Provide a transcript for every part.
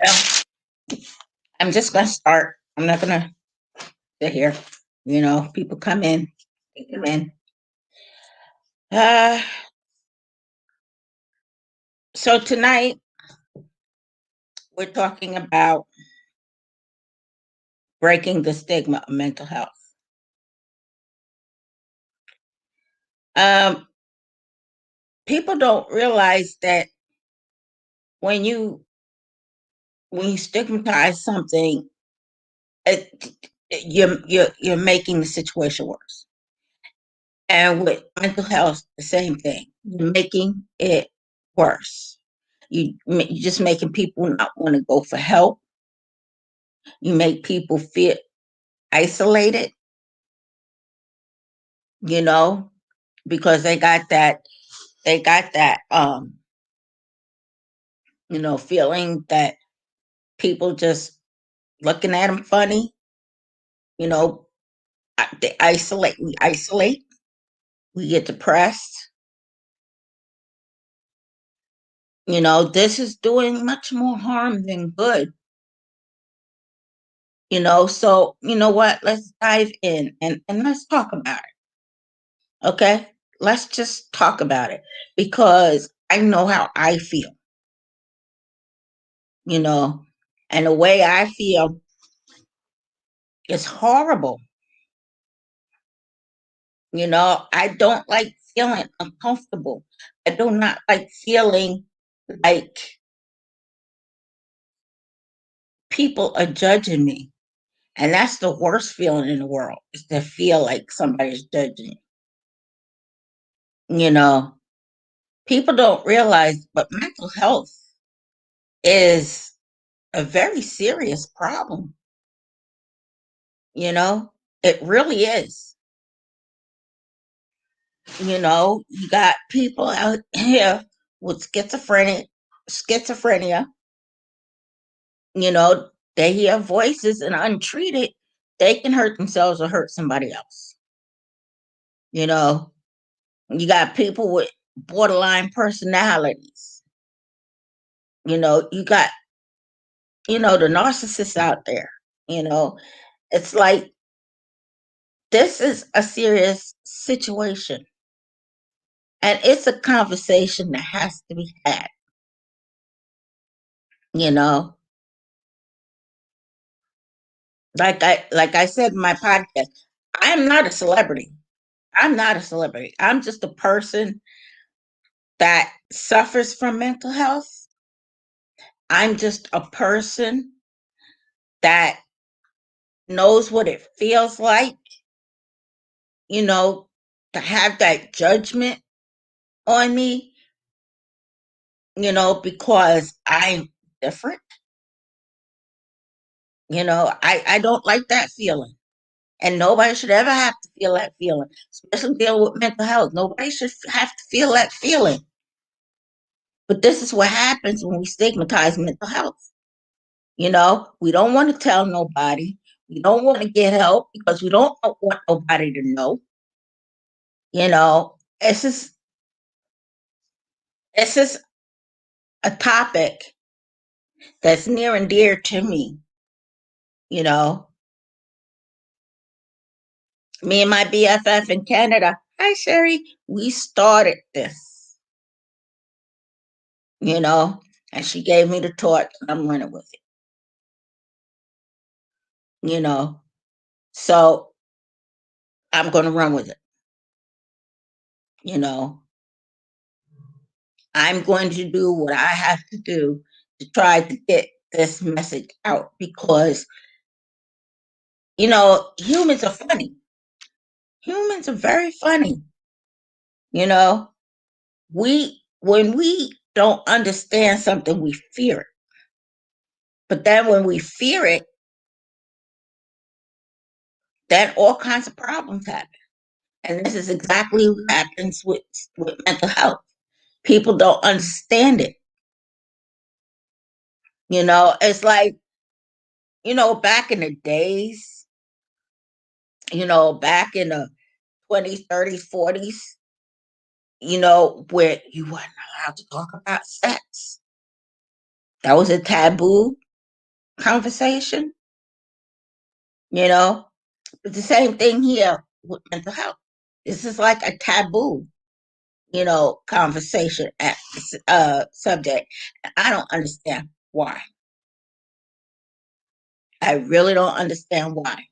Well, I'm just gonna start. I'm not gonna sit here. People come in, they come in. Uh, so tonight we're talking about breaking the stigma of mental health. Um, People don't realize that when you when you stigmatize something, it, you're making the situation worse. And with mental health, the same thing. You're making it worse. You're just making people not want to go for help. You make people feel isolated, you know, because they got that feeling that people just looking at them funny, you know, we isolate, we get depressed. This is doing much more harm than good. So you know what? Let's dive in and let's talk about it. Okay? Let's just talk about it because I know how I feel, you know, and the way I feel is horrible. I don't like feeling uncomfortable. I do not like feeling like people are judging me. And that's the worst feeling in the world, is to feel like somebody's judging you. People don't realize, but mental health is a very serious problem. You know, it really is. You got people out here with schizophrenia. you know, they hear voices and untreated, they can hurt themselves or hurt somebody else. You know, you got people with borderline personalities. You got, the narcissists out there. You know, it's like this is a serious situation and it's a conversation that has to be had. You know, like I said in my podcast, I'm not a celebrity. I'm not a celebrity. I'm just a person that suffers from mental health. I'm just a person that knows what it feels like, you know, to have that judgment on me, because I'm different. I don't like that feeling. And nobody should ever have to feel that feeling, especially dealing with mental health. Nobody should have to feel that feeling. But this is what happens when we stigmatize mental health. We don't want to tell nobody. We don't want to get help because we don't want nobody to know. It's just it's just a topic that's near and dear to me. You know, Me and my BFF in Canada. Hi, Sherry. We started this. You know, and she gave me the torch, and I'm running with it. You know, so I'm going to run with it. You know, I'm going to do what I have to do to try to get this message out because, humans are funny. Humans are very funny. You know, when we don't understand something, we fear it. But then when we fear it, then all kinds of problems happen. And this is exactly what happens with mental health. People don't understand it. It's like, back in the days, back in the 20s, 30s, 40s, where you weren't allowed to talk about sex. That was a taboo. conversation, you know. It's the same thing here with mental health. This is like a taboo, conversation at subject. I don't understand why. I really don't understand why,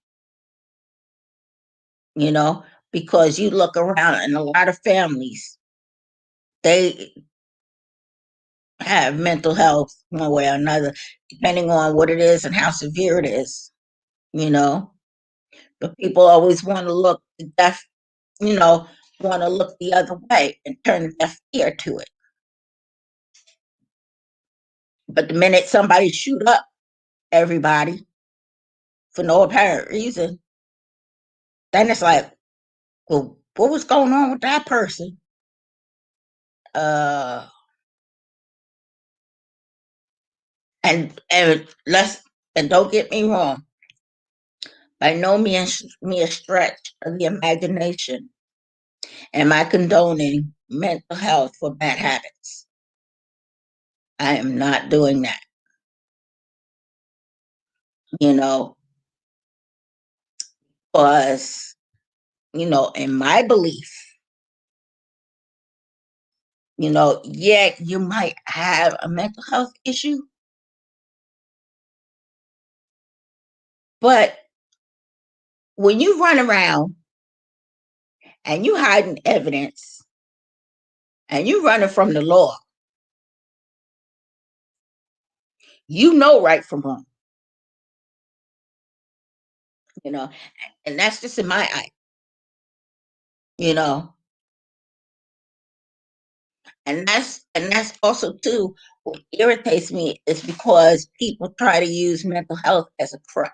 you know, because you look around and a lot of families, they have mental health one way or another, depending on what it is and how severe it is, you know. But people always want to look deaf, you know, want to look the other way and turn a deaf ear to it. But the minute somebody shoot up everybody for no apparent reason, then it's like, well, what was going on with that person? Uh, and let's and don't get me wrong, by no means me a stretch of the imagination am I condoning mental health for bad habits. I am not doing that. You know, because in my belief, yeah, you might have a mental health issue, but when you run around and you hiding evidence and you running from the law, you know right from wrong, you know, and that's just in my eye, you know, and that's also too what irritates me is because people try to use mental health as a crutch,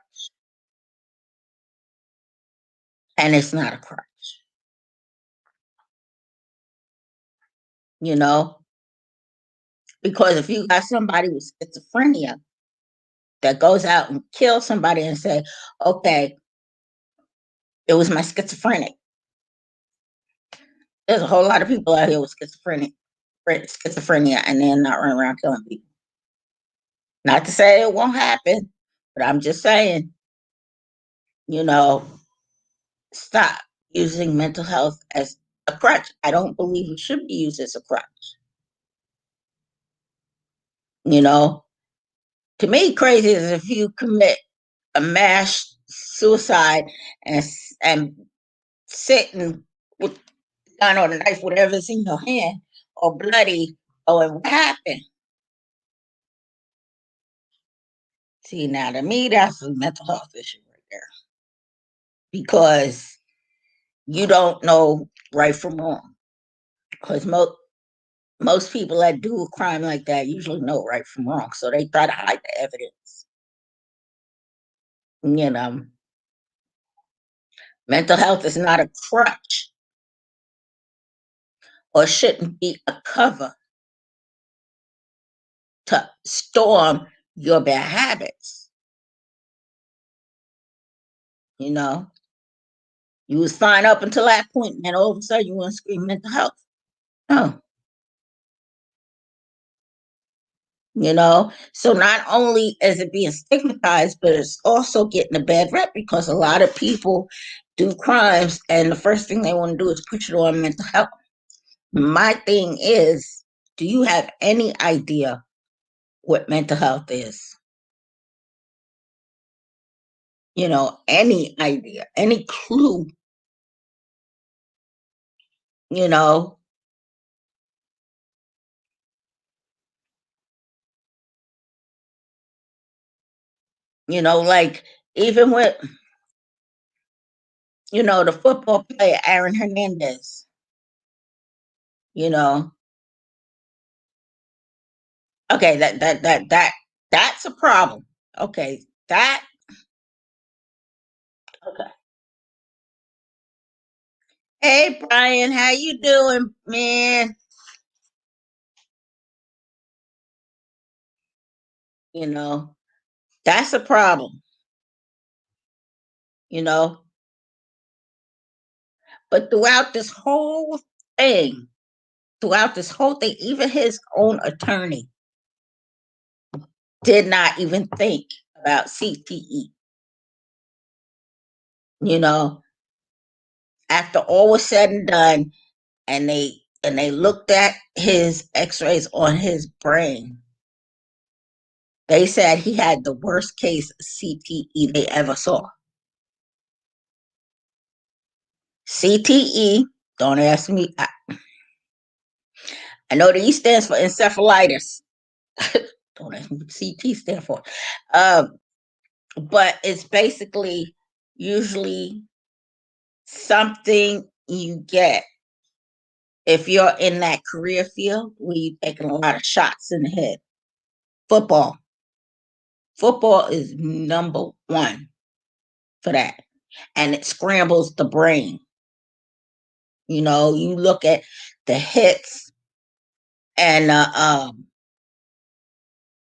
and it's not a crutch, you know, because if you got somebody with schizophrenia that goes out and kills somebody and say, okay, it was my there's a whole lot of people out here with schizophrenia, and they're not running around killing people. Not to say it won't happen, but I'm just saying, you know, stop using mental health as a crutch. I don't believe it should be used as a crutch. You know, to me, crazy is if you commit a mass suicide and and sitting with the gun or the knife, whatever's in your hand, or bloody. Oh, and what happened? See, now to me, that's a mental health issue right there because you don't know right from wrong. Because most people that do a crime like that usually know right from wrong, so they try to hide the evidence. You know, mental health is not a crutch or shouldn't be a cover to storm your bad habits. You know, you was fine up until that point, and then all of a sudden you want to scream mental health. Oh, so not only is it being stigmatized, but it's also getting a bad rep because a lot of people do crimes, and the first thing they want to do is push it on mental health. My thing is, do you have any idea what mental health is? Any idea, any clue, you know, like even with, the football player Aaron Hernandez, you know, okay, that's a problem. Okay, that okay. Hey Brian, how you doing, man? You know, that's a problem, you know. But thing, throughout this whole thing, even his own attorney did not even think about CTE. You know, after all was said and done, and they looked at his X-rays on his brain, they said he had the worst case CTE they ever saw. CTE. Don't ask me. I know the E stands for encephalitis. Don't ask me what CT stands for. Um, but it's basically usually something you get if you're in that career field where you're taking a lot of shots in the head. Football. Football is number one for that. And it scrambles the brain. You know, you look at the hits and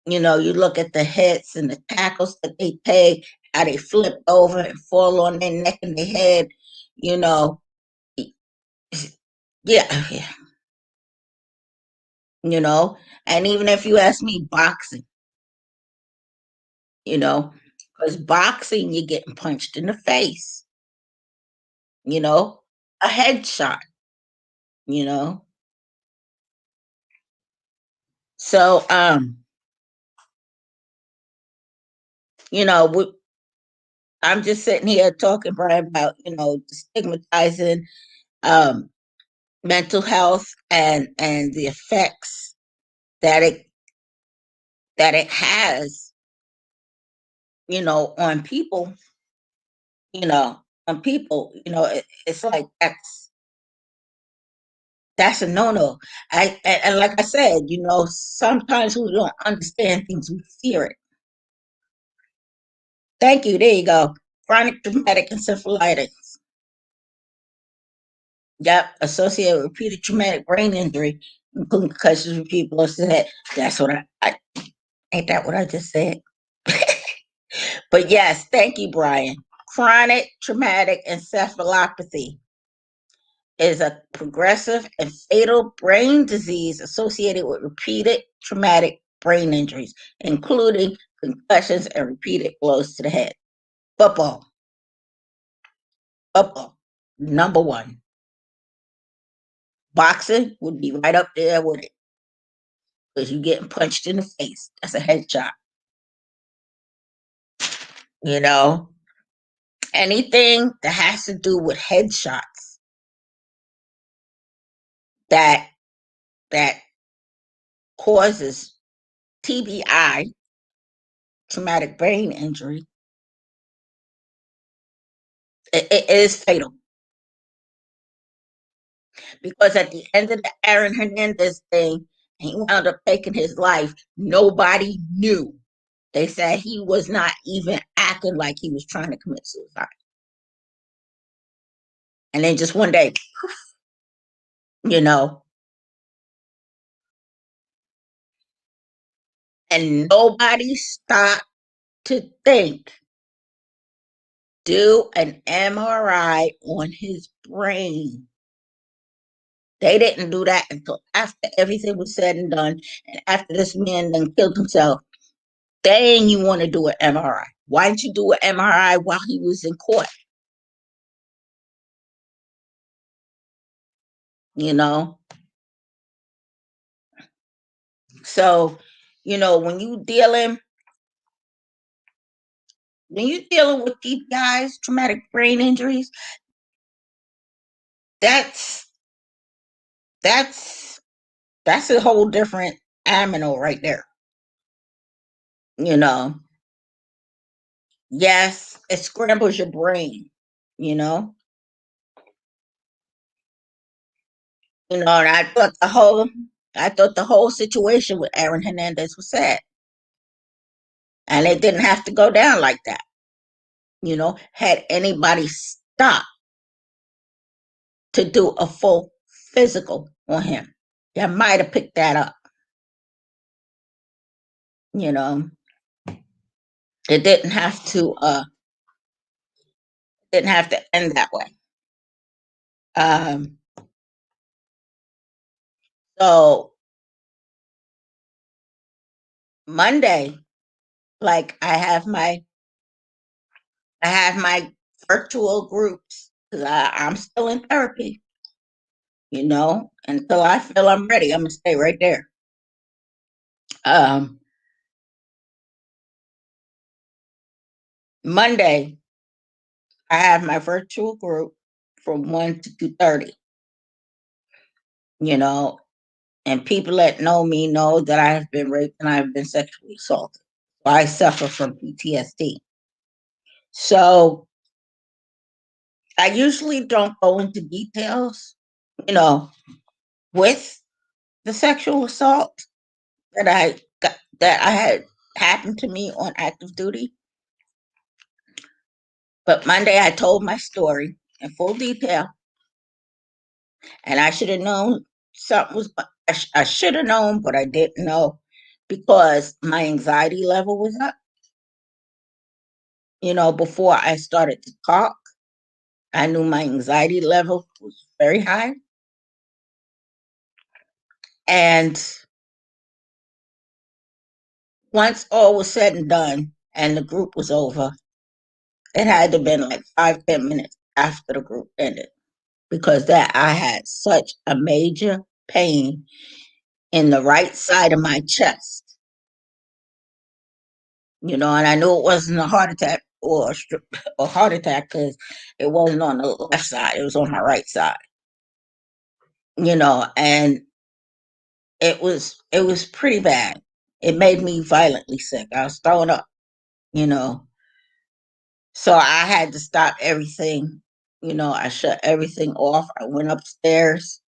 you look at the hits and the tackles that they take, how they flip over and fall on their neck and their head, you know. Yeah, yeah, you know. And even if you ask me, boxing, you know, because boxing, you're getting punched in the face, you know, a headshot, you know. So, you know, I'm just sitting here talking, Brian, about, stigmatizing um, mental health and the effects that it has, on people, it's like that's a no-no. And like I said, sometimes we don't understand things, we fear it. Thank you. There you go. Chronic traumatic encephalitis. Yep, associated with repeated traumatic brain injury, including concussions, repeat blows to the head. That's what I ain't that what I just said? But yes, thank you, Brian. Chronic traumatic encephalopathy is a progressive and fatal brain disease associated with repeated traumatic brain injuries, including concussions and repeated blows to the head. Football, football, number one. Boxing would be right up there with it because you're getting punched in the face. That's a headshot. You know, anything that has to do with headshots that that causes TBI, traumatic brain injury, it is fatal. Because at the end of the Aaron Hernandez thing, he wound up taking his life. Nobody knew. They said he was not even acting like he was trying to commit suicide. And then just one day, you know, and nobody stopped to think, do an MRI on his brain. They didn't do that until after everything was said and done, and after this man then killed himself. Then you want to do an MRI. Why didn't you do an MRI while he was in court? You know? So, when you dealing with these guys, traumatic brain injuries, that's that's that's a whole different animal right there. You know. Yes, it scrambles your brain, you know. And I thought the whole situation with Aaron Hernandez was sad. And it didn't have to go down like that. Had anybody stopped to do a full physical on him, you might have picked that up. You know, it didn't have to end that way. Um, so Monday, Like I have my virtual groups because I'm still in therapy, until I feel I'm ready, I'm gonna stay right there. Um, Monday, I have my virtual group from 1 to 2:30, you know, and people that know me know that I have been raped and I have been sexually assaulted. So I suffer from PTSD. So I usually don't go into details, you know, with the sexual assault that I had happened to me on active duty. But Monday I told my story in full detail, and I should have known something was. I should have known, but I didn't know because my anxiety level was up. Before I started to talk, I knew my anxiety level was very high, and once all was said and done, and the group was over, it had to have been like 5, 10 minutes after the group ended because that I had such a major pain in the right side of my chest, and I knew it wasn't a heart attack or a heart attack because it wasn't on the left side, it was on my right side, and it was pretty bad. It made me violently sick. I was throwing up, you know. So I had to stop everything. I shut everything off. I went upstairs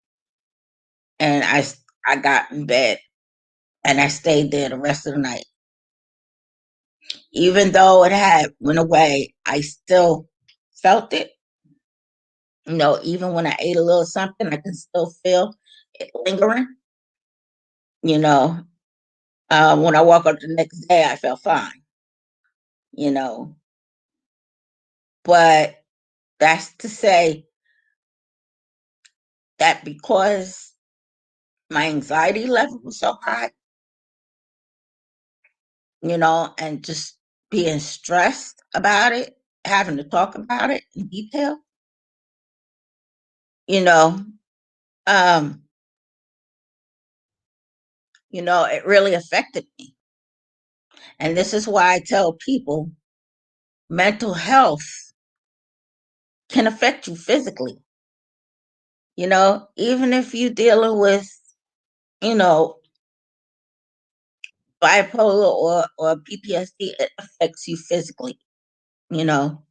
and I got in bed and I stayed there the rest of the night. Even though it had went away, I still felt it. Even when I ate a little something, I can still feel it lingering. You know, when I woke up the next day, I felt fine. You know, but that's to say that because my anxiety level was so high, and just being stressed about it, having to talk about it in detail, you know, um, it really affected me. And this is why I tell people mental health can affect you physically, even if you're dealing with, you know, bipolar or PTSD, it affects you physically, you know,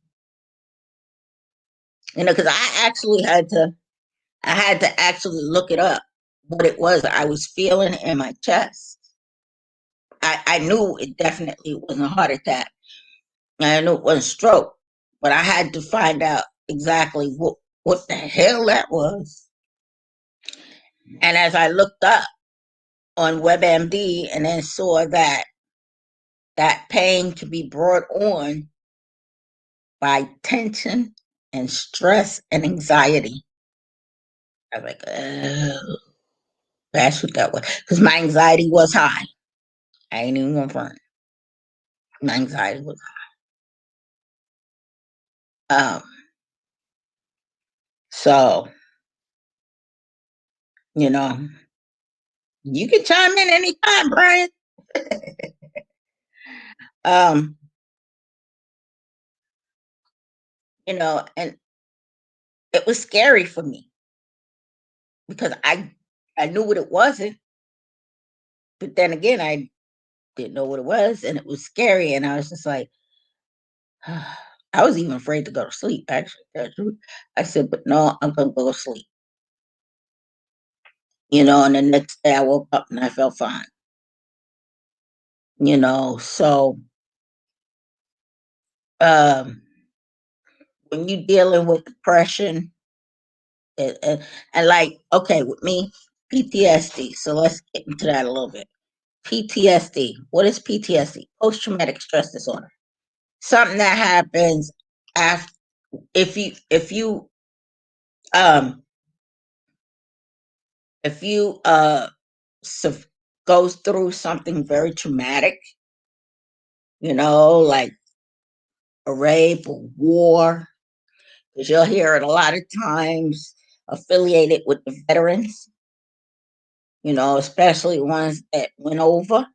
because I had to actually look it up what it was I was feeling in my chest. I knew it definitely wasn't a heart attack. I knew it wasn't stroke, but I had to find out exactly what the hell that was. And as I looked up on WebMD and then saw that pain could be brought on by tension and stress and anxiety. I was like, oh, that's what that was. Because my anxiety was high. I ain't even gonna front. My anxiety was high. So, you know, you can chime in anytime, Brian. Um, and it was scary for me because I knew what it wasn't, but then again I didn't know what it was, and it was scary, and I was just like, I was even afraid to go to sleep. Actually, I said, but no, I'm gonna go to sleep. And the next day I woke up and I felt fine. So um, when you're dealing with depression and like, okay, with me, PTSD. So let's get into that a little bit. PTSD. What is PTSD? Post traumatic stress disorder. Something that happens after if you um if you goes through something very traumatic, like a rape or war, because you'll hear it a lot of times affiliated with the veterans, especially ones that went over,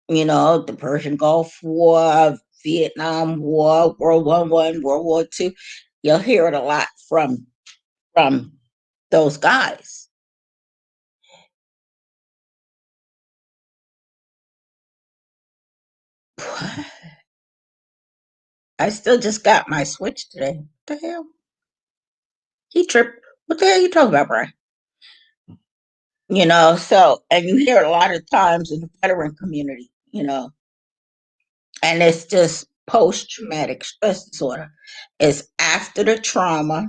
the Persian Gulf War, Vietnam War, World War I, World War II. You'll hear it a lot from those guys. I still just got my switch today. What the hell? He tripped. What the hell are you talking about, Brian? So, and you hear it a lot of times in the veteran community, and it's just post traumatic stress disorder. It's after the trauma,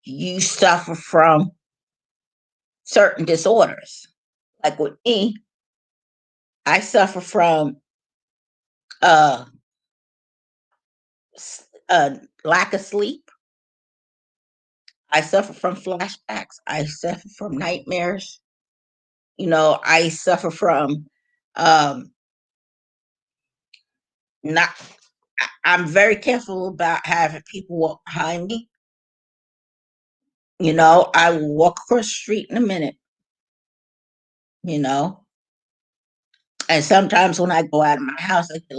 you suffer from certain disorders. Like with me, I suffer from uh, lack of sleep. I suffer from flashbacks. I suffer from nightmares. I suffer from um, not. I'm very careful about having people walk behind me. I will walk across the street in a minute. You know, and sometimes when I go out of my house, I get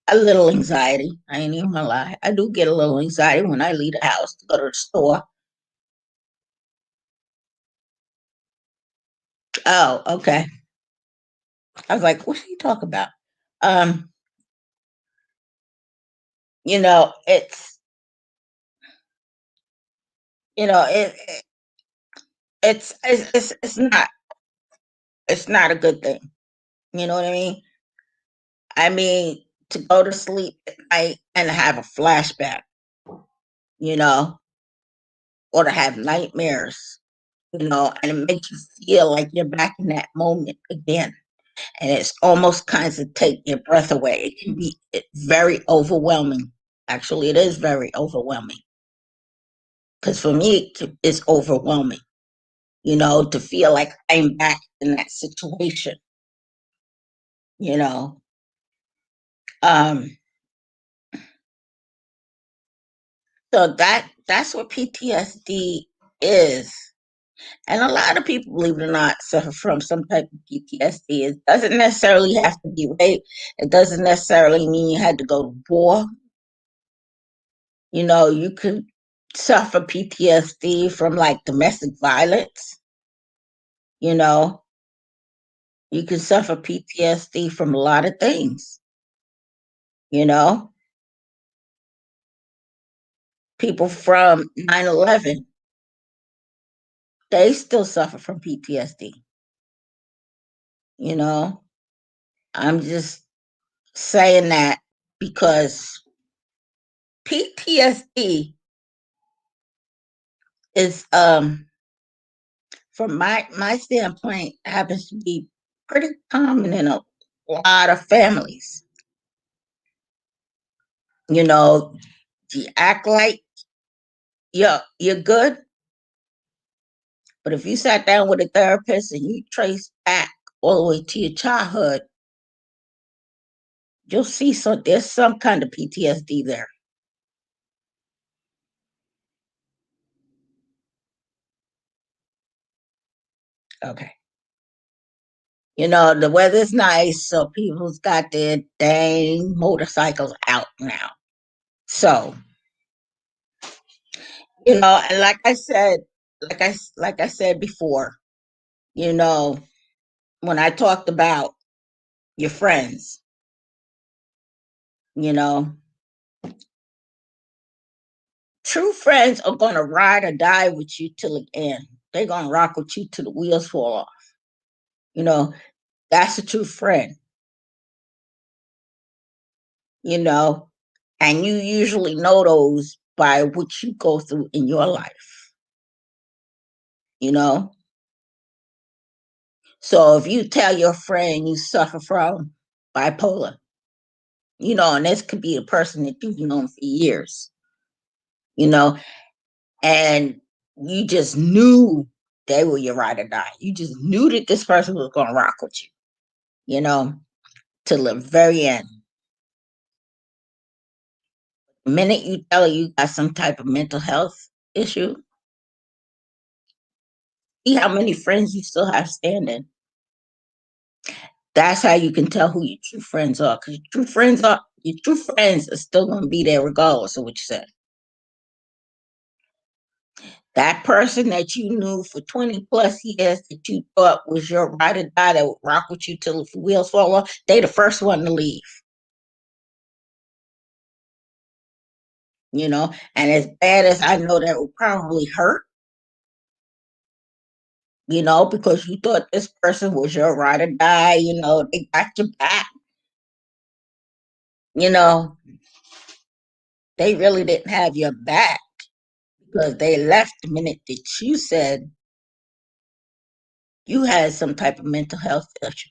a little anxiety. I ain't even gonna lie. I do get a little anxiety when I leave the house to go to the store. Oh, okay. I was like, what are you talking about? Um, it's you know, it it's not a good thing. You know what I mean? I mean, to go to sleep at night and have a flashback, you know, or to have nightmares, and it makes you feel like you're back in that moment again. And it's almost kinds of take your breath away. It can be very overwhelming. Actually, it is very overwhelming. Because for me, it's overwhelming, to feel like I'm back in that situation, you know. Um, so that's what PTSD is. And a lot of people, believe it or not, suffer from some type of PTSD. It doesn't necessarily have to be rape. It doesn't necessarily mean you had to go to war. You could suffer PTSD from like domestic violence. You know, you can suffer PTSD from a lot of things. You know, people from 9/11, they still suffer from PTSD. You know, I'm just saying that because PTSD is from my standpoint happens to be pretty common in a lot of families. You know, you act like you're good, but if you sat down with a therapist and you trace back all the way to your childhood, you'll see there's some kind of PTSD there. Okay. The weather's nice, so people's got their dang motorcycles out now. So, and like I said before, you know, when I talked about your friends, you know, true friends are gonna ride or die with you till the end. They're gonna rock with you till the wheels fall off. You know, that's a true friend, you know, and you usually know those by what you go through in your life, you know. So if you tell your friend you suffer from bipolar, and this could be a person that you've known for years, you know, and you just knew they were your ride or die. You just knew that this person was going to rock with you, you know, till the very end. The minute you tell her you got some type of mental health issue, see how many friends you still have standing. That's how you can tell who your true friends are. Because your true friends are still gonna be there regardless of what you said. That person that you knew for 20 plus years that you thought was your ride or die that would rock with you till the wheels fall off, they the first one to leave. And as bad as I know that would probably hurt, because you thought this person was your ride or die, they got your back, you know, they really didn't have your back because they left the minute that you said you had some type of mental health issue,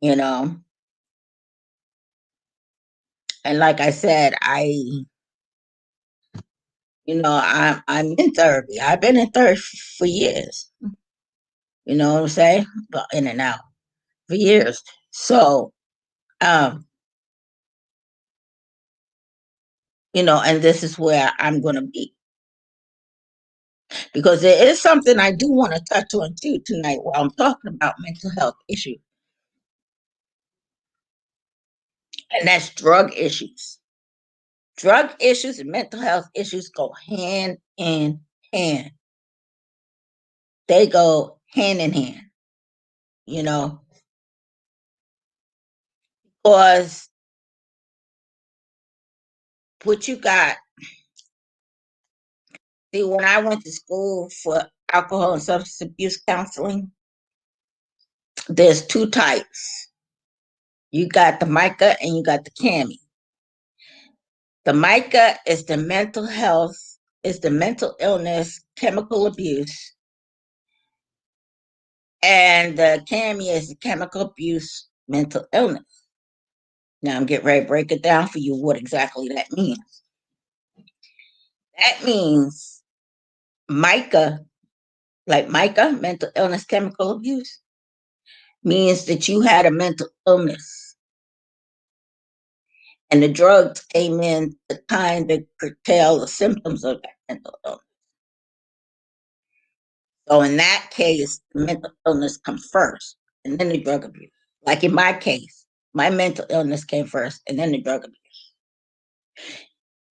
you know. And like I said, I'm in therapy. I've been in therapy for years. You know what I'm saying? But in and out for years. So, and this is where I'm going to be because there is something I do want to touch on too tonight while I'm talking about mental health issues, and that's drug issues. Drug issues and mental health issues go hand in hand. They go hand in hand, you know, because what you got. See, when I went to school for alcohol and substance abuse counseling, there's two types. You got the MICA and you got the CAMI. The MICA is the mental health, is the mental illness, chemical abuse, and the CAMI is the chemical abuse, mental illness. Now I'm getting ready to break it down for you what exactly that means. That means MICA, like MICA, mental illness, chemical abuse, means that you had a mental illness and the drugs came in to kind of curtail the symptoms of that mental illness. So in that case, the mental illness comes first and then the drug abuse. Like in my case, my mental illness came first and then the drug abuse.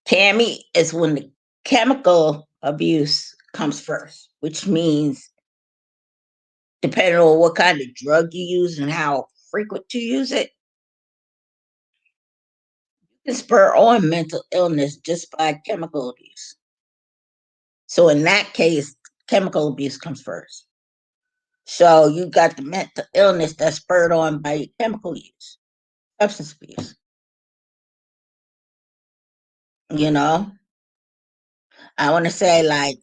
Tammy is when the chemical abuse comes first, which means depending on what kind of drug you use and how frequent you use it, you can spur on mental illness just by chemical abuse. So in that case, chemical abuse comes first. So you got the mental illness that's spurred on by chemical use, substance abuse. You know, I want to say like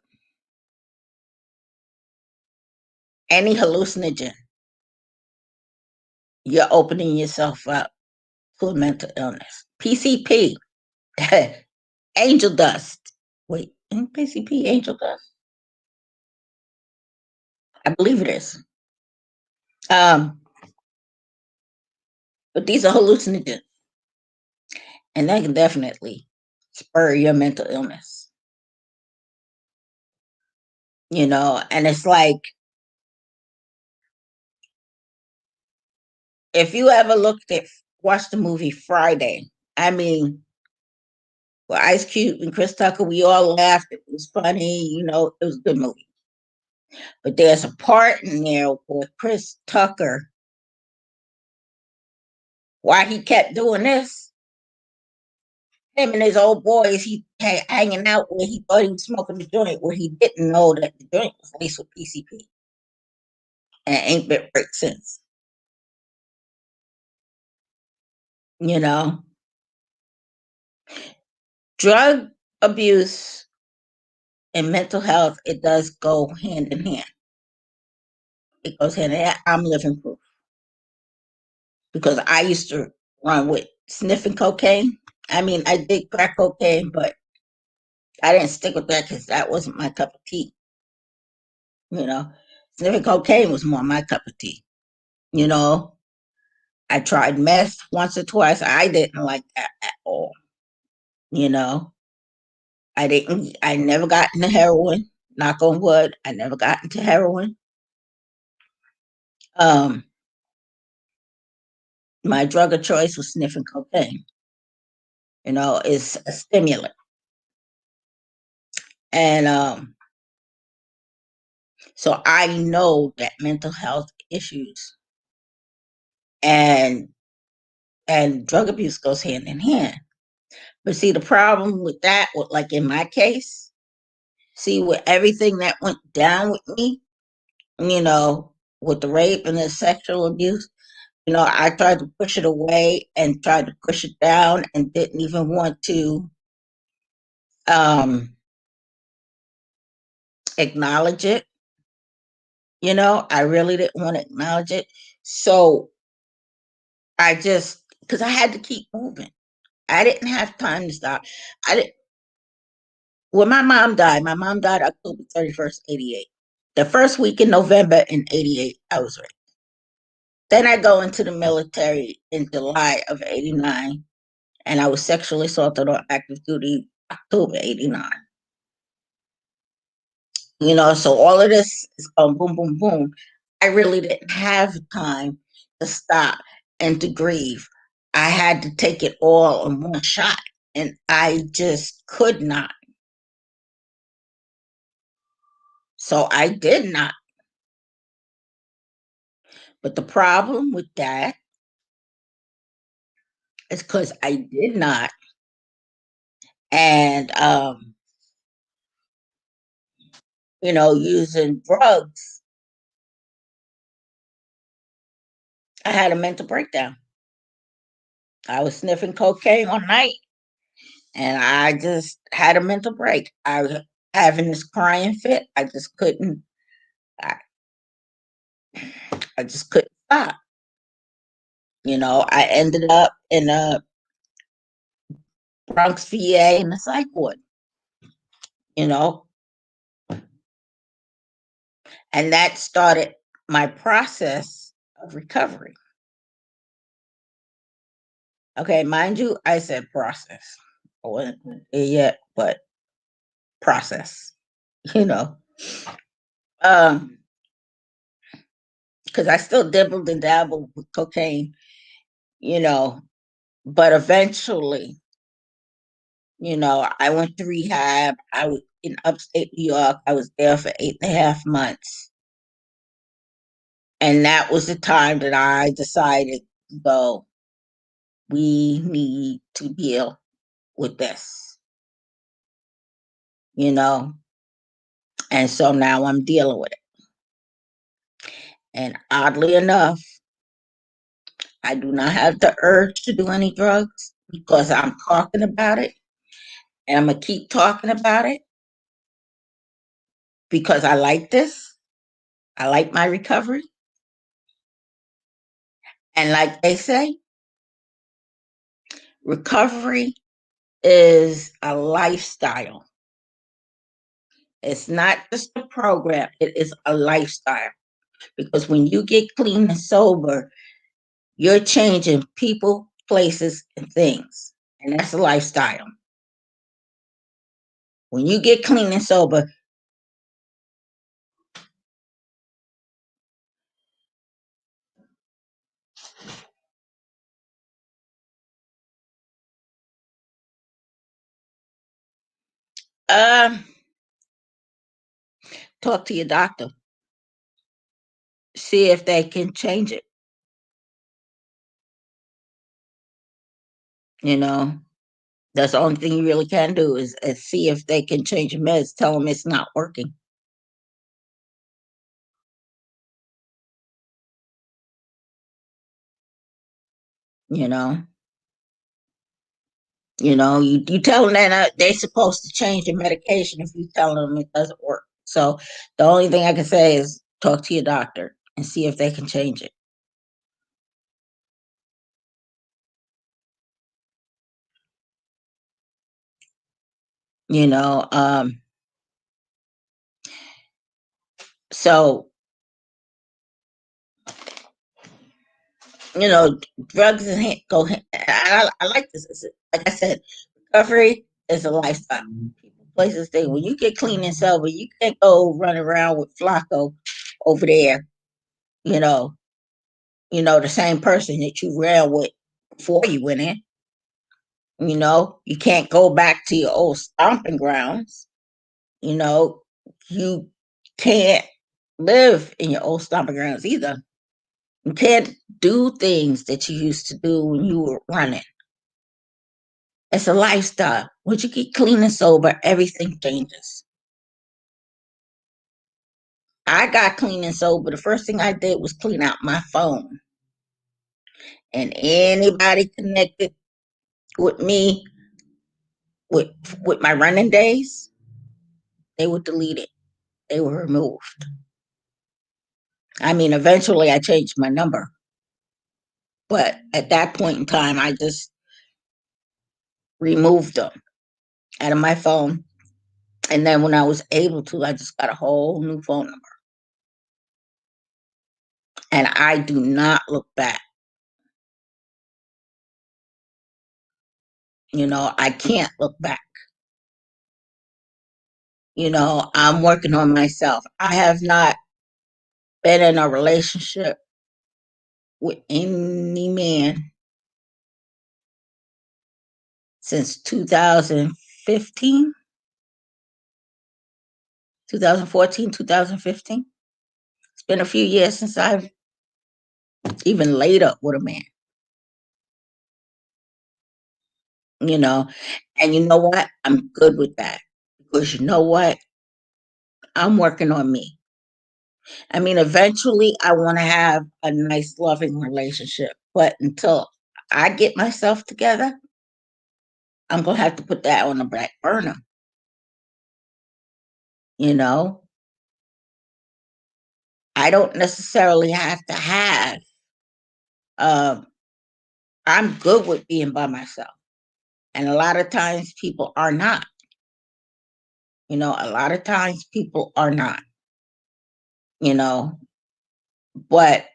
any hallucinogen, you're opening yourself up to a mental illness. PCP, angel dust. Wait, PCP angel dust? I believe it is. Um, but these are hallucinogens, and that can definitely spur your mental illness. And it's like if you ever watched the movie Friday, I mean, with Ice Cube and Chris Tucker, we all laughed. It was funny, it was a good movie. But there's a part in there with Chris Tucker, why he kept doing this. Him and his old boys, he hanging out where he thought he was smoking the joint, where he didn't know that the joint was laced with PCP and ain't been right since. You know, drug abuse and mental health, it does go hand in hand. It goes hand in hand. I'm living proof because I used to run with sniffing cocaine. I mean, I did crack cocaine, but I didn't stick with that because that wasn't my cup of tea. You know, sniffing cocaine was more my cup of tea. You know, I tried meth once or twice. I didn't like that at all. You know, I never got into heroin. Knock on wood, I never got into heroin. Um, my drug of choice was sniffing cocaine. You know, it's a stimulant. And so I know that mental health issues and drug abuse goes hand in hand. But see, the problem with that, like in my case, see, with everything that went down with me, you know, with the rape and the sexual abuse, you know, I tried to push it away and tried to push it down and didn't even want to um, acknowledge it. You know, I really didn't want to acknowledge it. So I just, because I had to keep moving. I didn't have time to stop. I didn't. When my mom died October 31st, 88. The first week in November in 88, I was raped. Then I go into the military in July of 89, and I was sexually assaulted on active duty October 89. You know, so all of this is going boom, boom, boom. I really didn't have time to stop and to grieve. I had to take it all in one shot, and I just could not. So I did not. But the problem with that is because I did not. And, you know, using drugs, I had a mental breakdown. I was sniffing cocaine one night and I just had a mental break. I was having this crying fit. I, I just couldn't stop. You know, I ended up in a Bronx, VA in the psych ward, you know, and that started my process of recovery. Okay, mind you, I said process. I wasn't there yet, but process, you know. Um, because I still dabbled and dabbled with cocaine, you know, but eventually, you know, I went to rehab. I was in upstate New York. I was there for 8.5 months. And that was the time that I decided to go, we need to deal with this, you know. And so now I'm dealing with it. And oddly enough, I do not have the urge to do any drugs because I'm talking about it and I'm going to keep talking about it because I like this. I like my recovery. And like they say, recovery is a lifestyle. It's not just a program, it is a lifestyle. Because when you get clean and sober, you're changing people, places, and things. And that's a lifestyle. When you get clean and sober, um, talk to your doctor. See if they can change it. You know, that's the only thing you really can do is see if they can change your meds. Tell them it's not working. You know, you tell them that they're supposed to change your medication if you tell them it doesn't work. So the only thing I can say is talk to your doctor and see if they can change it. You know, so you know, drugs and go. I like this. Like I said, recovery is a lifestyle. People, places, thing. When you get clean and sober, you can't go run around with Flacco over there. You know, the same person that you ran with before you went in. You can't go back to your old stomping grounds. You know, you can't live in your old stomping grounds either. You can't do things that you used to do when you were running. It's a lifestyle. Once you get clean and sober, everything changes. I got clean and sober. The first thing I did was clean out my phone. And anybody connected with me with with my running days, they were deleted. They were removed. I mean, eventually I changed my number. But at that point in time, I just removed them out of my phone. And then when I was able to, I just got a whole new phone number. And I do not look back. I can't look back. I'm working on myself. I have not been in a relationship with any man since 2015, 2014, 2015. It's been a few years since I've even laid up with a man, you know. And you know what? I'm good with that because you know what? I'm working on me. I mean, eventually I want to have a nice, loving relationship. But until I get myself together, I'm going to have to put that on the back burner, you know? I don't necessarily have to have, um, I'm good with being by myself. And a lot of times people are not, a lot of times people are not, you know, but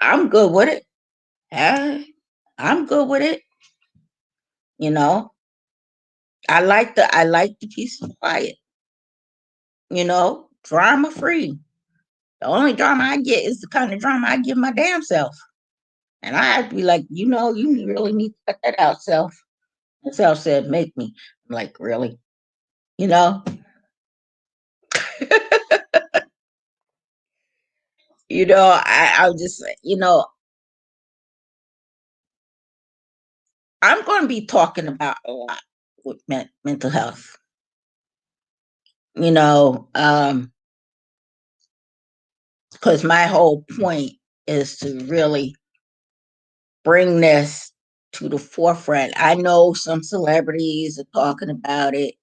I'm good with it. Yeah, I'm good with it, you know. I like the peace and quiet, drama free. The only drama I get is the kind of drama I give my damn self. And I have to be like, you really need to cut that out, self. And self said, make me. I'm like, really? You know? I just, I'm going to be talking about a lot with mental health. You know, because my whole point is to really bring this to the forefront. I know some celebrities are talking about it.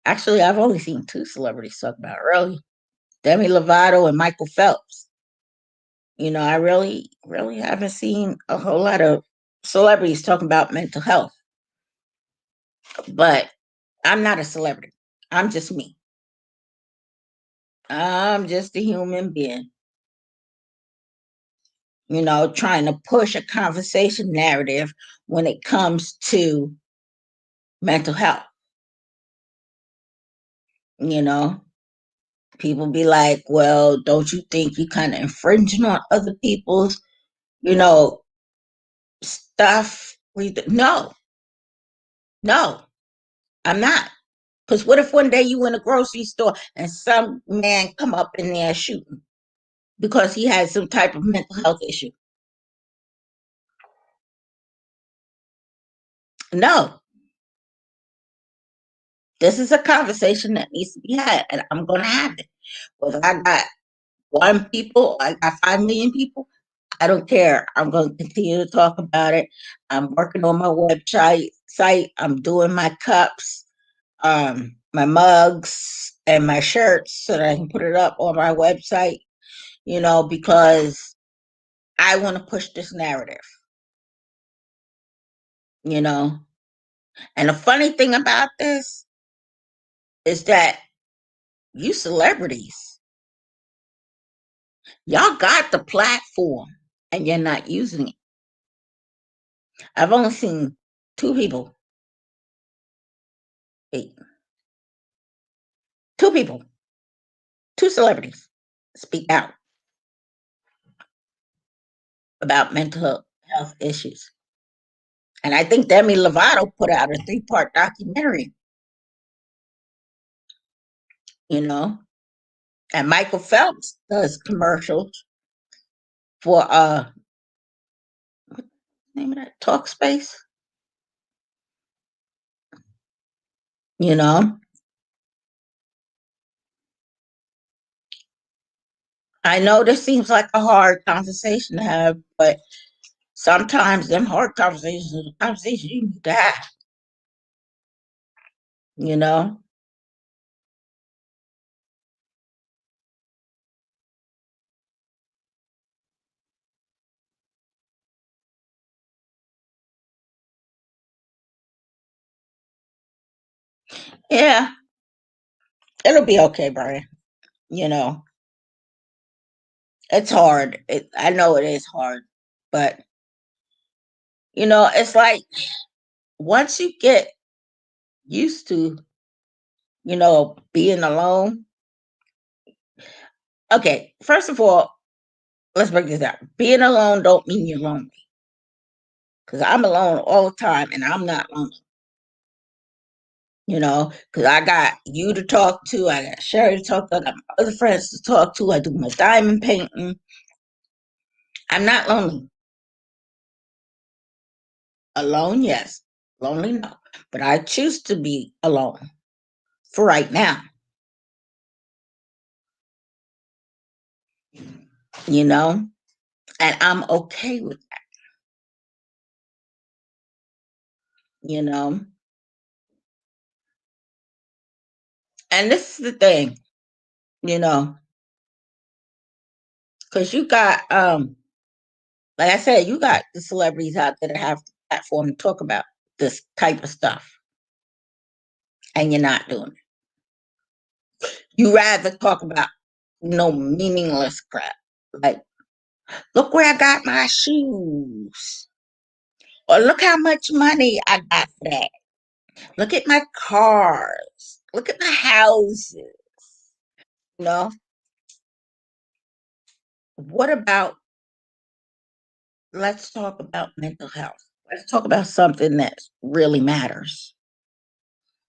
Actually, I've only seen two celebrities talk about it, really. Demi Lovato and Michael Phelps. I really, really haven't seen a whole lot of celebrities talking about mental health. But I'm not a celebrity. I'm just me. I'm just a human being, trying to push a conversation narrative when it comes to mental health. You know, people be like, well, don't you think you kind of infringing on other people's, you know, stuff? No, no, I'm not. Because what if one day you in a grocery store and some man come up in there shooting because he has some type of mental health issue? No, this is a conversation that needs to be had, and I'm going to have it. Whether I got one people, I got 5 million people, I don't care. I'm going to continue to talk about it. I'm working on my website. I'm doing my cups, my mugs, and my shirts so that I can put it up on my website. Because I want to push this narrative. You know, and the funny thing about this is that you celebrities, Y'all got the platform and you're not using it. I've only seen two people, eh, two people, two celebrities speak out about mental health issues. And I think Demi Lovato put out a 3-part documentary, you know, and Michael Phelps does commercials for what's the name of that? Talk Space, you know. I know this seems like a hard conversation to have, but sometimes them hard conversations are the conversations you need to have, you know? Yeah, it'll be okay, Brian. You know, it's hard. I know it is hard, but it's like once you get used to, being alone. Okay, first of all, let's break this down. Being alone don't mean you're lonely. Because I'm alone all the time and I'm not lonely, because I got you to talk to, I got Sherry to talk to, I got my other friends to talk to, I do my diamond painting. I'm not lonely. Alone, yes. Lonely, no. But I choose to be alone for right now, you know? And I'm okay with that, you know? And this is the thing, you know, because you got, like I said, you got the celebrities out there that have the platform to talk about this type of stuff, and you're not doing it. You rather talk about no meaningless crap. Like, look where I got my shoes. Or look how much money I got for that. Look at my cars. Look at my houses. You know, what about let's talk about mental health. Let's talk about something that really matters.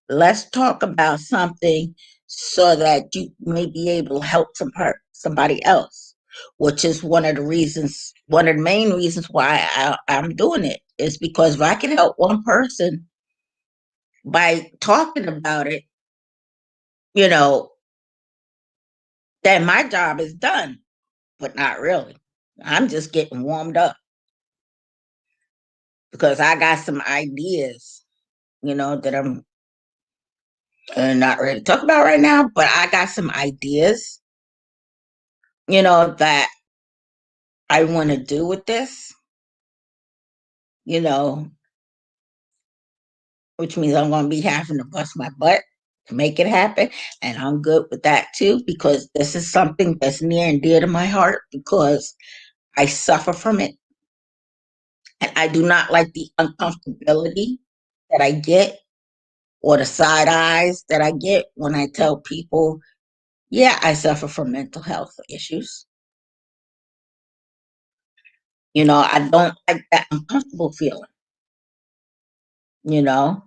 Let's talk about something so that you may be able to help somebody else, which is one of the main reasons why I'm doing it is because if I can help one person by talking about it, you know, then my job is done, but not really. I'm just getting warmed up because I got some ideas, that I'm not ready to talk about right now, but I got some ideas, that I want to do with this, you know, which means I'm going to be having to bust my butt to make it happen. And I'm good with that too, because this is something that's near and dear to my heart because I suffer from it. And I do not like the uncomfortability that I get or the side eyes that I get when I tell people, yeah, I suffer from mental health issues. I don't like that uncomfortable feeling, you know?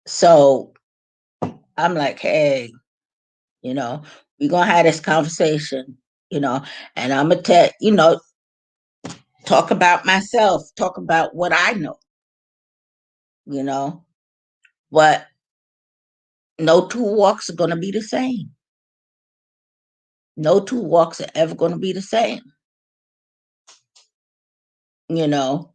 So I'm like, hey, you know, we're going to have this conversation, and I'm going to talk about myself, talk about what I know, you know, but no two walks are going to be the same. No two walks are ever going to be the same, you know.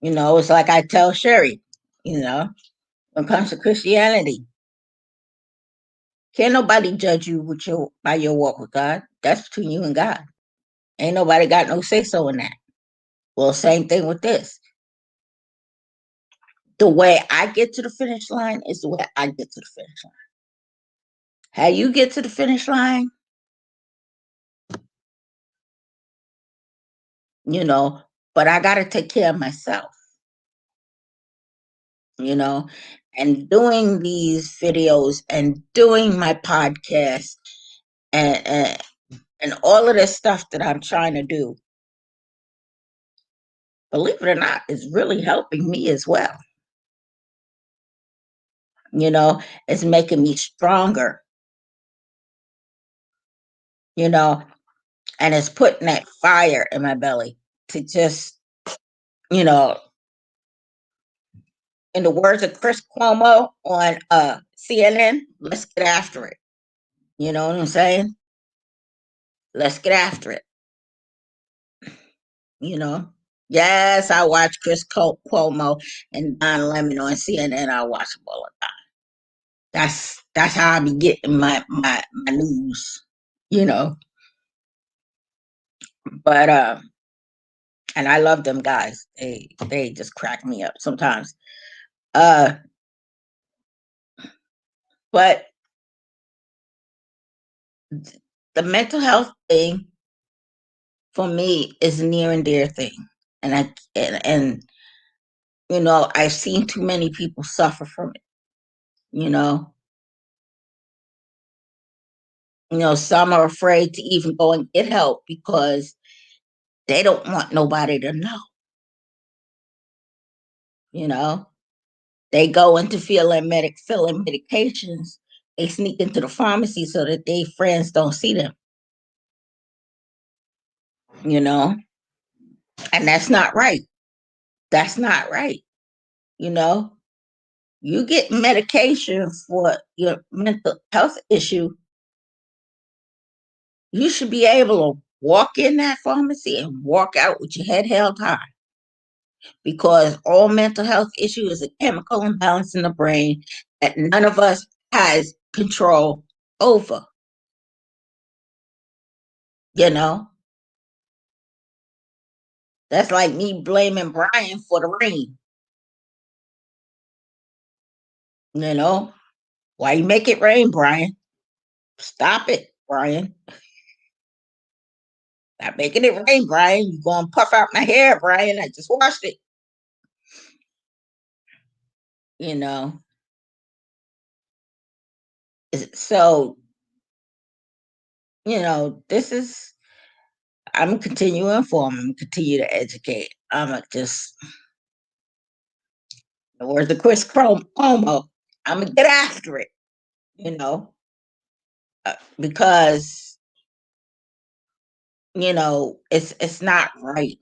It's like I tell Sherry, when it comes to Christianity, can't nobody judge you by your walk with God. That's between you and God. Ain't nobody got no say so in that. Well, same thing with this. the way I get to the finish line is the way I get to the finish line. How you get to the finish line, you know, but I got to take care of myself, you know, and doing these videos and doing my podcast and and all of this stuff that I'm trying to do, believe it or not, is really helping me as well. You know, it's making me stronger, you know, and it's putting that fire in my belly to just, you know, in the words of Chris Cuomo on CNN, let's get after it. You know what I'm saying? Let's get after it. You know? Yes, I watch Chris Cuomo and Don Lemon on CNN. I watch them all the time. That's how I be getting my news, you know. But and I love them guys. They just crack me up sometimes. Uh but the mental health thing for me is a near and dear thing. And you know, I've seen too many people suffer from it, you know. You know, some are afraid to even go and get help because they don't want nobody to know, you know. They go into filling medications. They sneak into the pharmacy so that their friends don't see them, you know. And that's not right. That's not right, you know. You get medication for your mental health issue, you should be able to walk in that pharmacy and walk out with your head held high, because all mental health issue is a chemical imbalance in the brain that none of us has control over, you know. That's like me blaming Brian for the rain, you know. Why you make it rain, Brian? Stop it, Brian. Stop making it rain, Brian. You gonna puff out my hair, Brian. I just washed it, you know. So, you know, this is, I'm gonna continue to inform, I'm continue to educate. I'm gonna just, the words of Chris Cuomo, I'm gonna get after it, you know, because you know it's not right.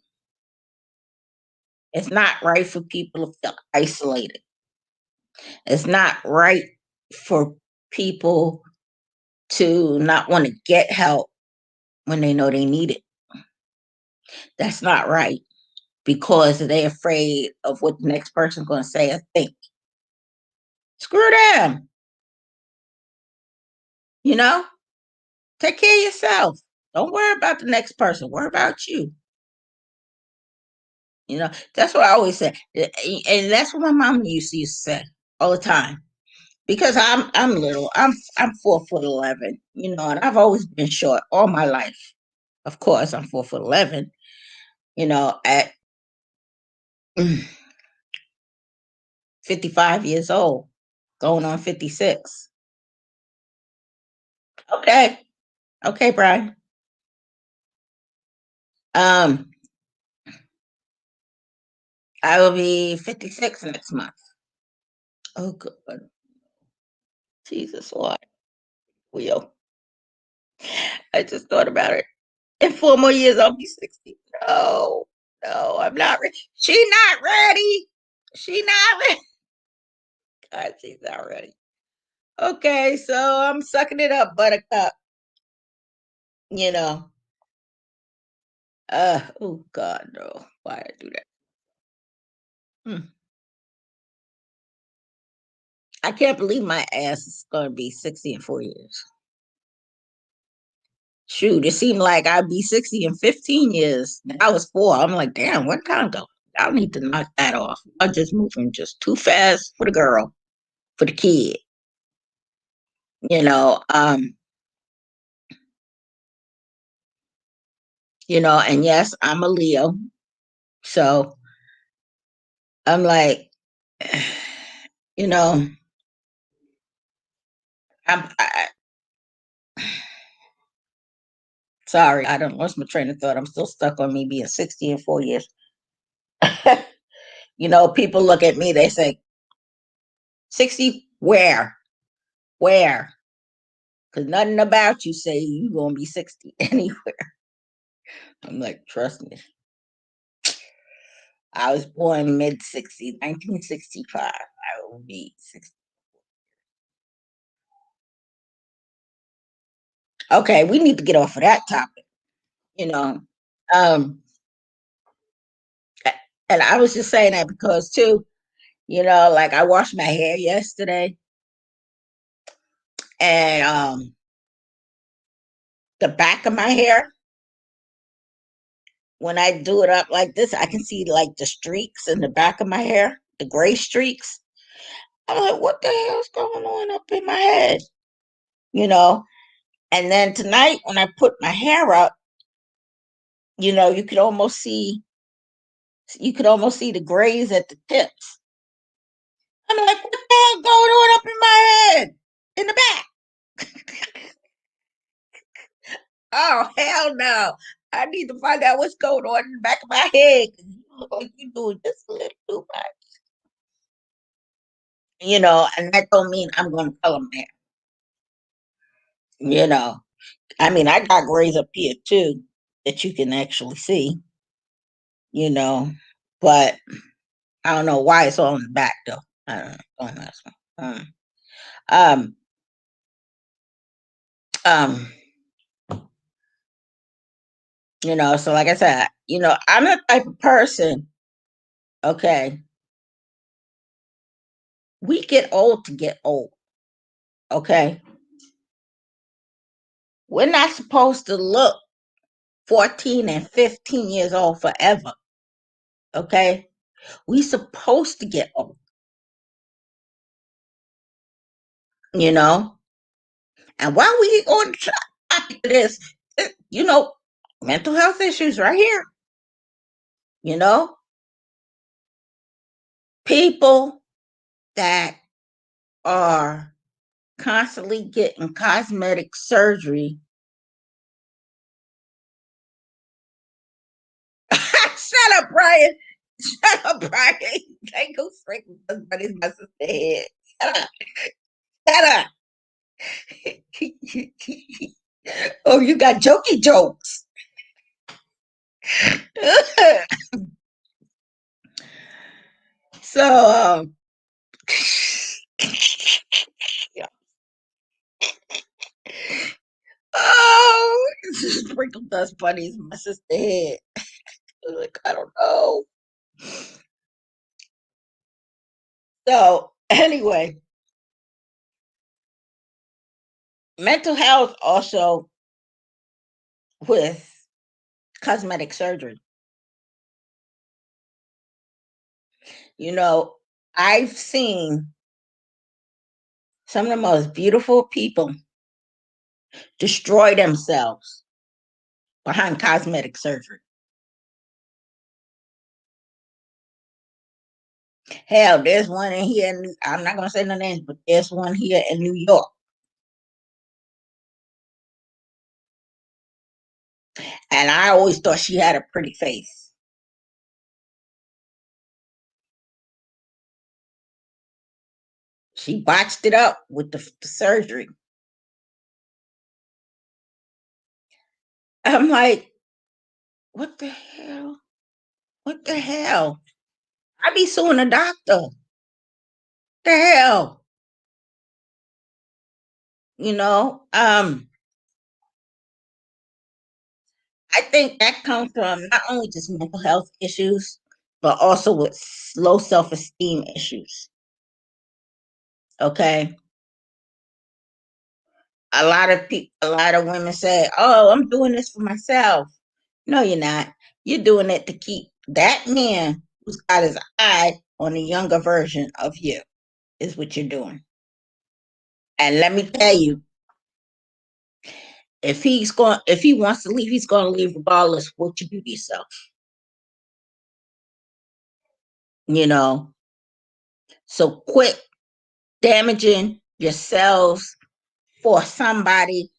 It's not right for people to feel isolated. It's not right for people to not want to get help when they know they need it. That's not right because they're afraid of what the next person's going to say or think. Screw them, you know? Take care of yourself. Don't worry about the next person. Worry about you. You know, that's what I always say. And that's what my mom used to say all the time. Because I'm little. I'm 4'11", you know, and I've always been short all my life. Of course, I'm 4'11", you know, at 55 years old, going on 56. Okay. Okay, Brian. Um, I will be 56 next month. Oh God. Jesus, Lord. Will. I just thought about it. In 4 more years, I'll be 60. No, no, I'm not ready. She not ready. She not ready. God, she's not ready. Okay, so I'm sucking it up, buttercup. You know. Oh God, no. Why I do that? Hmm. I can't believe my ass is gonna be 60 in 4 years. Shoot, it seemed like I'd be 60 in 15 years. I was 4. I'm like, damn, what time go? Y'all need to knock that off. Y'all just moving just too fast for the girl, for the kid. You know, um, and yes, I'm a Leo. So I'm like, you know, I sorry, I don't lost my train of thought. I'm still stuck on me being 60 in 4 years. People look at me, they say, 60 where? Where? Because nothing about you say you gonna be 60 anywhere. I'm like, trust me. I was born mid 60s, 1965. I will be 60. Okay, we need to get off of that topic, you know. Um, and I was just saying that because too, like I washed my hair yesterday, and the back of my hair, when I do it up like this, I can see like the streaks in the back of my hair, the gray streaks. I'm like, what the hell's going on up in my head? You know? And then tonight when I put my hair up, you could almost see the grays at the tips. I'm like, what the hell going on up in my head? In the back. Oh hell no. I need to find out what's going on in the back of my head. You look like you're doing just a little too much. And that don't mean I'm gonna color my hair. You know. I mean I got grays up here too that you can actually see, you know. But I don't know why it's all in the back though. I don't know. Um, um, um, so like I said, I'm the type of person, okay, we get old to get old, okay? We're not supposed to look 14 and 15 years old forever, okay? We supposed to get old, you know? And while we on the topic of this, mental health issues right here, you know? People that are constantly getting cosmetic surgery. Shut up, Brian. Shut up, Brian. They go straight with somebody's my sister head. Shut up. Shut up. Oh, you got jokey jokes. So, yeah. Oh, sprinkle dust bunnies, my sister head. Like, I don't know. So, anyway, mental health also with cosmetic surgery. You know, I've seen some of the most beautiful people destroy themselves behind cosmetic surgery. Hell, there's one in here. I'm not going to say no names, but there's one here in New York. And I always thought she had a pretty face. She botched it up with the surgery. I'm like, what the hell? What the hell? I be suing a doctor. The hell? You know, I think that comes from not only just mental health issues, but also with low self-esteem issues. Okay. A lot of women say, "Oh, I'm doing this for myself." No, you're not. You're doing it to keep that man who's got his eye on the younger version of you, is what you're doing. And let me tell you, if he wants to leave, he's going to leave regardless of what you do to yourself. You know, so quit damaging yourselves for somebody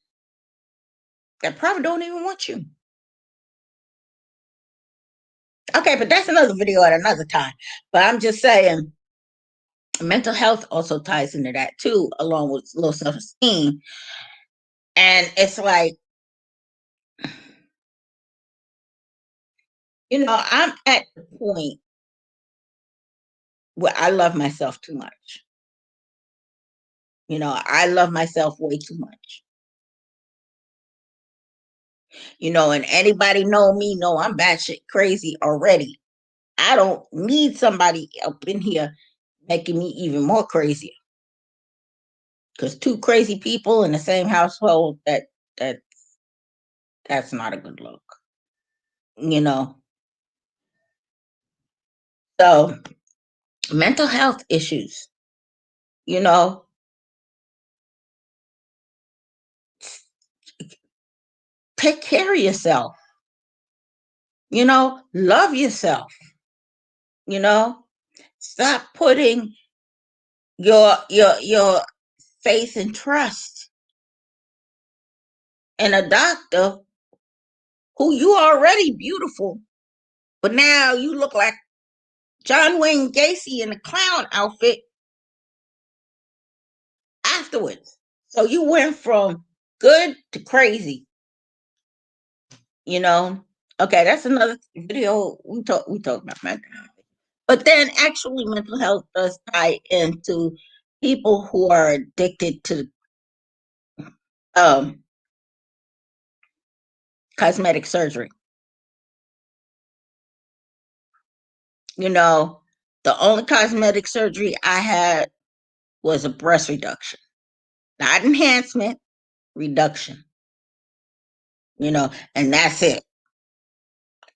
that probably don't even want you. Okay, but that's another video at another time. But I'm just saying, mental health also ties into that too, along with low self-esteem. And it's like, I'm at the point where I love myself too much. I love myself way too much. And anybody know me, know I'm batshit crazy already. I don't need somebody up in here making me even more crazier. Because two crazy people in the same household, that that's not a good look. You know. So mental health issues, you know, take care of yourself. Love yourself. You know, stop putting your faith and trust in a doctor who you already beautiful, but now you look like John Wayne Gacy in a clown outfit afterwards. So you went from good to crazy, you know. Okay, that's another video we talk about mental health. But then actually mental health does tie into people who are addicted to um cosmetic surgery. You know, the only cosmetic surgery I had was a breast reduction. Not enhancement, reduction. And that's it.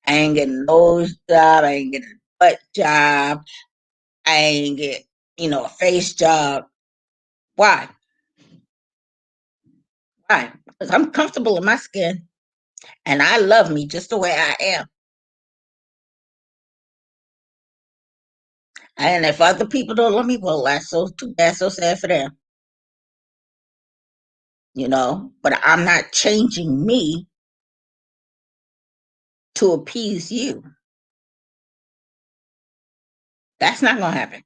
I ain't getting nose job, I ain't getting a butt job, I ain't get, a face job. Why? Why? Because I'm comfortable in my skin and I love me just the way I am. And if other people don't love me, well, that's so too bad, so sad for them. But I'm not changing me to appease you. That's not gonna happen.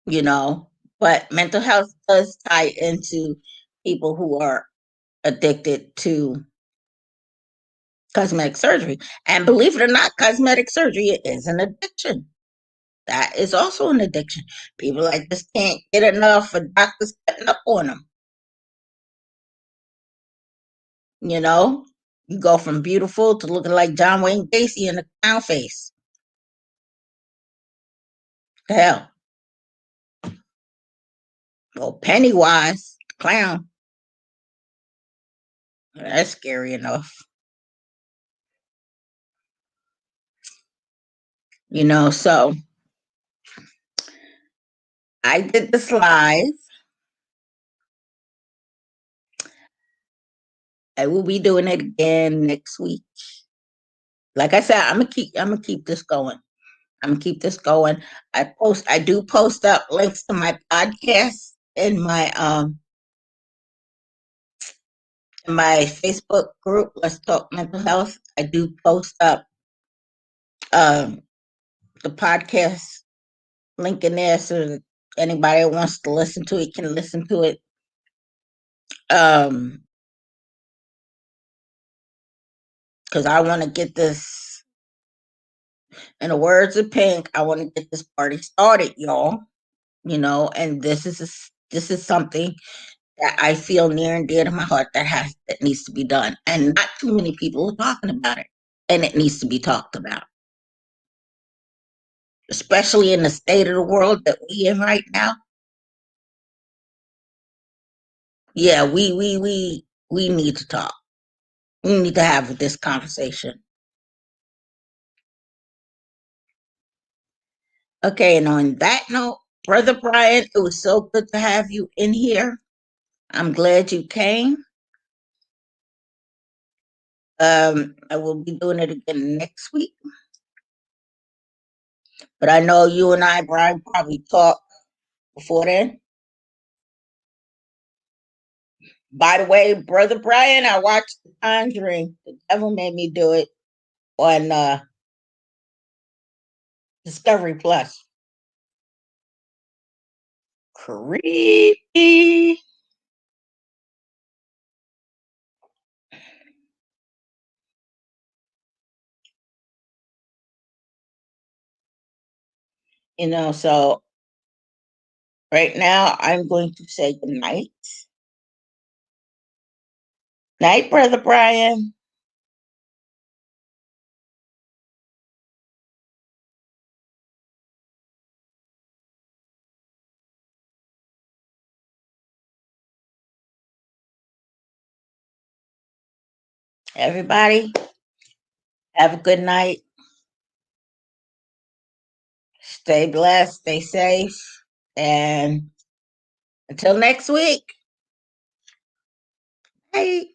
you know. But mental health does tie into people who are addicted to cosmetic surgery. And believe it or not, cosmetic surgery is an addiction. That is also an addiction. People like this can't get enough for doctors cutting up on them. You know, you go from beautiful to looking like John Wayne Gacy in a clown face. The hell. Well, Pennywise, clown. That's scary enough. So I did this live. I will be doing it again next week. Like I said, I'm gonna keep this going. I'm gonna keep this going. I do post up links to my podcast in my Facebook group, Let's Talk Mental Health. I do post up um the podcast link in there so that anybody who wants to listen to it can listen to it. Um because I want to get this, in the words of Pink, I want to get this party started, y'all. And this is something that I feel near and dear to my heart that needs to be done. And not too many people are talking about it. And it needs to be talked about. Especially in the state of the world that we in right now. Yeah, we need to talk. We need to have this conversation. Okay, and on that note, Brother Brian, it was so good to have you in here. I'm glad you came. I will be doing it again next week. But I know you and I, Brian, probably talk before then. By the way, Brother Brian, I watched The Conjuring. The devil made me do it on Discovery Plus. Creepy. So right now I'm going to say good night. Night, Brother Brian. Everybody, have a good night. Stay blessed, stay safe, and until next week. Bye.